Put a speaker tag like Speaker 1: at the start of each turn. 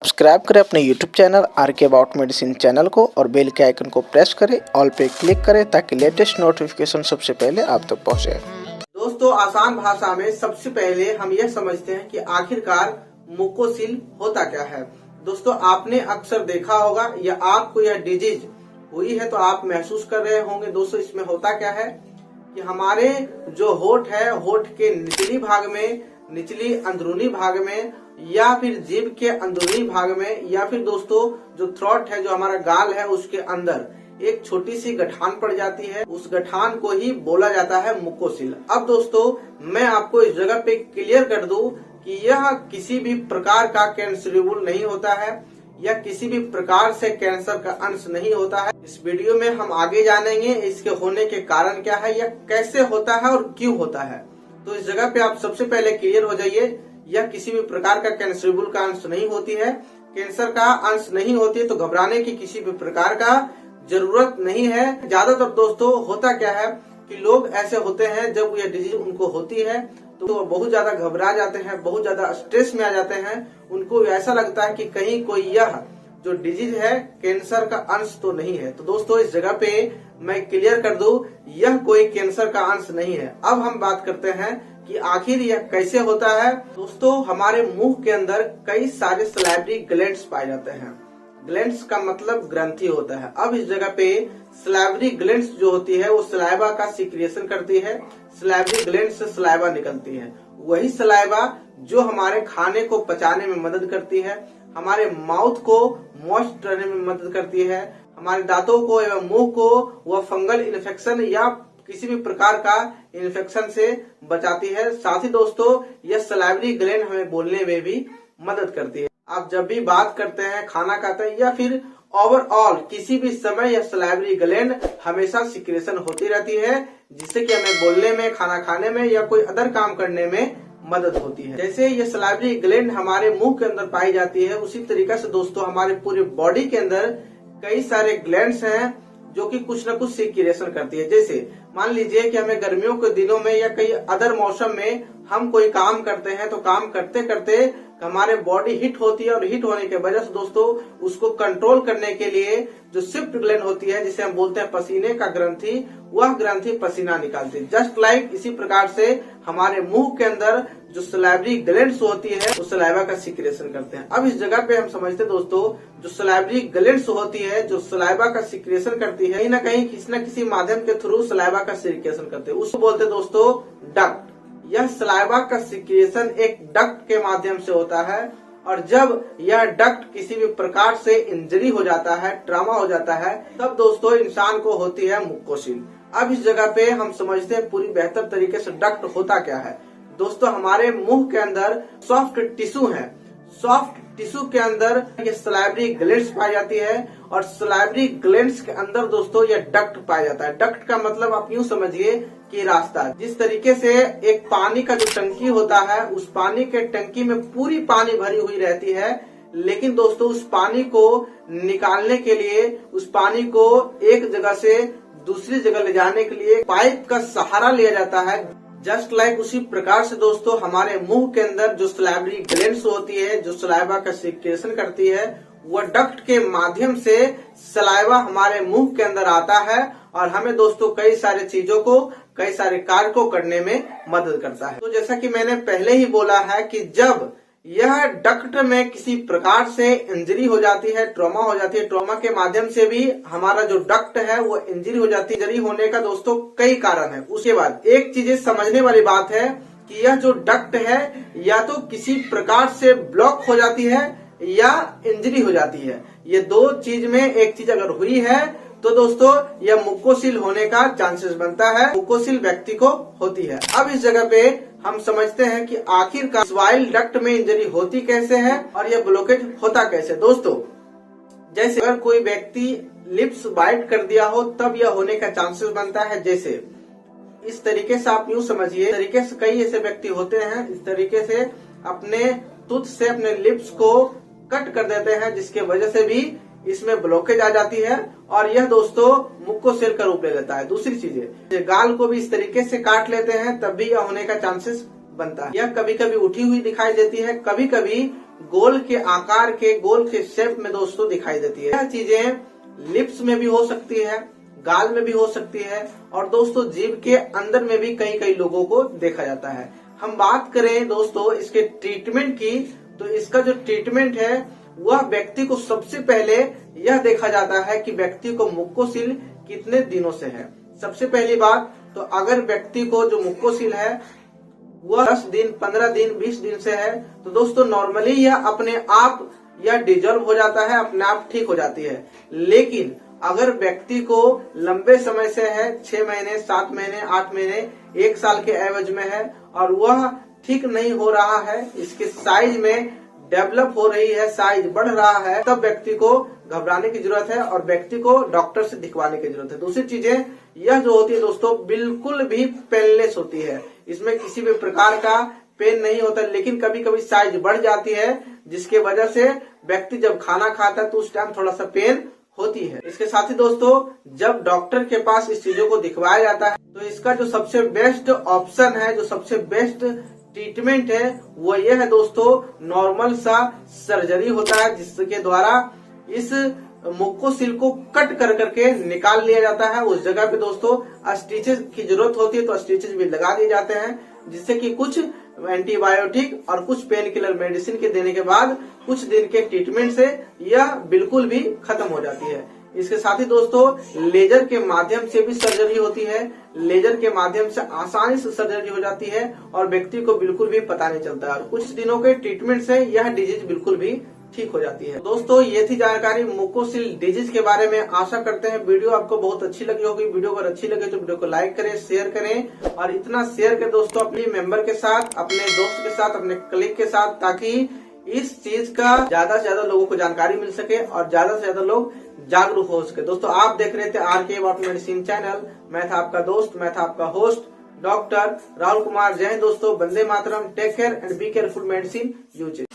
Speaker 1: Subscribe करें अपने YouTube channel RK. About medicine channel को और बेल के आइकन को प्रेस करें, ऑल पे क्लिक करें ताकि लेटेस्ट नोटिफिकेशन सबसे पहले आप तक पहुंचे।
Speaker 2: दोस्तों, आसान भाषा में सबसे पहले हम यह समझते हैं कि आखिरकार मुकोसिल होता क्या है। दोस्तों, आपने अक्सर देखा होगा या आपको यह डिजीज हुई है तो आप महसूस कर रहे होंगे। दोस्तों, इसमें होता क्या है कि हमारे जो होठ है, होठ के निचली भाग में, निचली अंदरूनी भाग में या फिर जीभ के अंदरूनी भाग में या फिर दोस्तों जो थ्रोट है, जो हमारा गाल है, उसके अंदर एक छोटी सी गठान पड़ जाती है। उस गठान को ही बोला जाता है मुकोसिल। अब दोस्तों, मैं आपको इस जगह पे क्लियर कर दूं कि यह किसी भी प्रकार का कैंसरेबल नहीं होता है या किसी भी प्रकार से कैंसर का अंश नहीं होता है। इस वीडियो में हम आगे जानेंगे इसके होने के कारण क्या है या कैसे होता है और क्यों होता है। तो इस जगह पे आप सबसे पहले क्लियर हो जाइए, यह किसी भी प्रकार का कैंसरेबल का अंश नहीं होती है, कैंसर का अंश नहीं होती है, तो घबराने की किसी भी प्रकार का जरूरत नहीं है। ज्यादातर दोस्तों होता क्या है कि लोग ऐसे होते हैं जब यह डिजीज उनको होती है तो वो बहुत ज्यादा घबरा जाते हैं, बहुत ज्यादा स्ट्रेस में आ जाते हैं। उनको ऐसा लगता है कि कहीं कोई यह जो डिजीज है कैंसर का अंश तो नहीं है। तो दोस्तों, इस जगह पे मैं क्लियर कर दूं, यह कोई कैंसर का अंश नहीं है। अब हम बात करते हैं कि आखिर यह कैसे होता है। दोस्तों, हमारे मुंह के अंदर कई सारे सलाइवरी ग्लैंड्स पाए जाते हैं। ग्लैंड्स का मतलब ग्रंथि होता है। अब इस जगह पे सलाइवरी ग्लैंड्स जो होती है वो सलाइवा का सिक्रेशन करती है। सलाइवरी ग्लैंड से सलाइवा निकलती है। वही सलाइवा जो हमारे खाने को पचाने में मदद करती है, हमारे माउथ को मॉइस्ट रहने में मदद करती है, हमारे दांतों को एवं मुंह को वह फंगल इन्फेक्शन या किसी भी प्रकार का इन्फेक्शन से बचाती है। साथ ही दोस्तों, यह सलाइवरी ग्लैंड हमें बोलने में भी मदद करती है। आप जब भी बात करते हैं, खाना खाते हैं या फिर ओवरऑल किसी भी समय यह सलाइवरी ग्लैंड हमेशा सिक्रेशन होती रहती है, जिससे कि हमें बोलने में, खाना खाने में या कोई अदर काम करने में मदद होती है। जैसे ये सलाइवरी ग्लैंड हमारे मुंह के अंदर पाई जाती है, उसी तरीके से दोस्तों हमारे पूरे बॉडी के अंदर कई सारे ग्लैंड्स हैं जो कि कुछ न कुछ सिक्रेशन करती है। जैसे मान लीजिए कि हमें गर्मियों के दिनों में या कई अदर मौसम में हम कोई काम करते हैं तो काम करते करते हमारे बॉडी हिट होती है और हिट होने के वजह से दोस्तों उसको कंट्रोल करने के लिए जो स्विफ्ट ग्लैंड होती है, जिसे हम बोलते हैं पसीने का ग्रंथि, वह ग्रंथि पसीना निकालती है। जस्ट लाइक इसी प्रकार से हमारे मुंह के अंदर जो सलाइवरी ग्लैंड्स होती है वो सलाइवा का सिक्रेशन करते हैं। अब इस जगह पे हम समझते हैं दोस्तों, जो सलाइवरी ग्लैंड्स होती है, जो सलाइवा का सिक्रेशन करती है, कहीं ना कहीं किसी न किसी माध्यम के थ्रू सलाइवा का सिक्रेशन करते हैं, उसको बोलते हैं दोस्तों डक्ट। यह सलाइवा का सिक्रेशन एक डक्ट के माध्यम से होता है और जब यह डक्ट किसी भी प्रकार से इंजरी हो जाता है, ट्रॉमा हो जाता है, तब दोस्तों इंसान को होती है मुकोसिल। अब इस जगह पे हम समझते हैं पूरी बेहतर तरीके से डक्ट होता क्या है। दोस्तों, हमारे मुंह के अंदर सॉफ्ट टिश्यू है। सॉफ्ट टिश्यू के अंदर ये सलाइवरी ग्लैंड्स पाई जाती है और सलाइवरी ग्लैंड्स के अंदर दोस्तों ये डक्ट पाया जाता है। डक्ट का मतलब आप यूँ समझिए कि रास्ता। जिस तरीके से एक पानी का जो टंकी होता है, उस पानी के टंकी में पूरी पानी भरी हुई रहती है, लेकिन दोस्तों उस पानी को निकालने के लिए, उस पानी को एक जगह से दूसरी जगह ले जाने के लिए पाइप का सहारा लिया जाता है। जस्ट लाइक उसी प्रकार से दोस्तों हमारे मुंह के अंदर जो सलाइवरी ग्लैंड्स होती है, जो सलाइवा का सिक्रेशन करती है, वह डक्ट के माध्यम से सलाइवा हमारे मुंह के अंदर आता है और हमें दोस्तों कई सारे चीजों को, कई सारे कार्य को करने में मदद करता है। तो जैसा कि मैंने पहले ही बोला है कि जब यह डक्ट में किसी प्रकार से इंजरी हो जाती है, ट्रॉमा हो जाती है, ट्रॉमा के माध्यम से भी हमारा जो डक्ट है वो इंजरी हो जाती है। इंजरी होने का दोस्तों कई कारण है। उसके बाद एक चीज समझने वाली बात है कि यह जो डक्ट है या तो किसी प्रकार से ब्लॉक हो जाती है या इंजरी हो जाती है। ये दो चीज में एक चीज अगर हुई है तो दोस्तों यह मुकोसिल होने का चांसेस बनता है, मुकोसिल व्यक्ति को होती है। अब इस जगह पे हम समझते हैं कि आखिरकार स्वाइल डक्ट में इंजरी होती कैसे है और यह ब्लॉकेज होता कैसे। दोस्तों, जैसे अगर कोई व्यक्ति लिप्स बाइट कर दिया हो तब यह होने का चांसेस बनता है। जैसे इस तरीके से आप यूँ समझिए, तरीके से कई ऐसे व्यक्ति होते हैं इस तरीके से अपने टूथ से अपने लिप्स को कट कर देते हैं, जिसके वजह से भी इसमें ब्लॉकेज आ जाती है और यह दोस्तों मुकोसिल का रूप ले लेता है। दूसरी चीजें, गाल को भी इस तरीके से काट लेते हैं तब भी यह होने का चांसेस बनता है। यह कभी कभी उठी हुई दिखाई देती है, कभी कभी गोल के आकार के, गोल के शेप में दोस्तों दिखाई देती है। यह चीजें लिप्स में भी हो सकती है, गाल में भी हो सकती है और दोस्तों जीभ के अंदर में भी कई कई लोगों को देखा जाता है। हम बात करें दोस्तों इसके ट्रीटमेंट की, तो इसका जो ट्रीटमेंट है वह व्यक्ति को सबसे पहले यह देखा जाता है कि व्यक्ति को मुकोसिल कितने दिनों से है। सबसे पहली बात तो अगर व्यक्ति को जो मुकोसिल है वह 10 दिन, 15 दिन, 20 दिन से है तो दोस्तों नॉर्मली यह अपने आप यह डिजॉल्व हो जाता है, अपने आप ठीक हो जाती है। लेकिन अगर व्यक्ति को लंबे समय से है, 6 महीने, 7 महीने, 8 महीने, 1 साल के एवज में है और वह ठीक नहीं हो रहा है, इसके साइज में डेवलप हो रही है, साइज बढ़ रहा है, तब व्यक्ति को घबराने की जरूरत है और व्यक्ति को डॉक्टर से दिखवाने की जरूरत है। दूसरी चीजें यह जो होती है दोस्तों बिल्कुल भी पेनलेस होती है, इसमें किसी भी प्रकार का पेन नहीं होता, लेकिन कभी कभी साइज बढ़ जाती है जिसके वजह से व्यक्ति जब खाना खाता है तो उस टाइम थोड़ा सा पेन होती है। इसके साथ ही दोस्तों जब डॉक्टर के पास इस चीजों को दिखवाया जाता है तो इसका जो सबसे बेस्ट ऑप्शन है, जो सबसे बेस्ट ट्रीटमेंट है वो ये है दोस्तों, नॉर्मल सा सर्जरी होता है जिसके द्वारा इस मुकोसिल को कट कर करके निकाल लिया जाता है। उस जगह पे दोस्तों स्टिचेस की जरूरत होती है तो स्टिचेस भी लगा दिए जाते हैं, जिससे कि कुछ एंटीबायोटिक और कुछ पेन किलर मेडिसिन के देने के बाद कुछ दिन के ट्रीटमेंट से यह बिल्कुल भी खत्म हो जाती है। इसके साथ ही दोस्तों लेजर के माध्यम से भी सर्जरी होती है, लेजर के माध्यम से आसानी से सर्जरी हो जाती है और व्यक्ति को बिल्कुल भी पता नहीं चलता है और कुछ दिनों के ट्रीटमेंट से यह डिजीज बिल्कुल भी ठीक हो जाती है। दोस्तों ये थी जानकारी मुकोसिल डिजीज के बारे में। आशा करते हैं वीडियो आपको बहुत अच्छी लगी होगी। वीडियो अगर अच्छी लगे तो वीडियो को लाइक करें, शेयर करें और इतना शेयर करें दोस्तों अपने मेंबर के साथ, अपने दोस्त के साथ, अपने कलीग के साथ, ताकि इस चीज का ज्यादा से ज्यादा लोगों को जानकारी मिल सके और ज्यादा से ज्यादा लोग जागरूक हो सके। दोस्तों आप देख रहे थे आरके अबाउट मेडिसिन चैनल। मैं था आपका दोस्त, मैं था आपका होस्ट डॉक्टर राहुल कुमार। जय हिंद दोस्तों, वंदे मातरम, take care and be careful, medicine use it.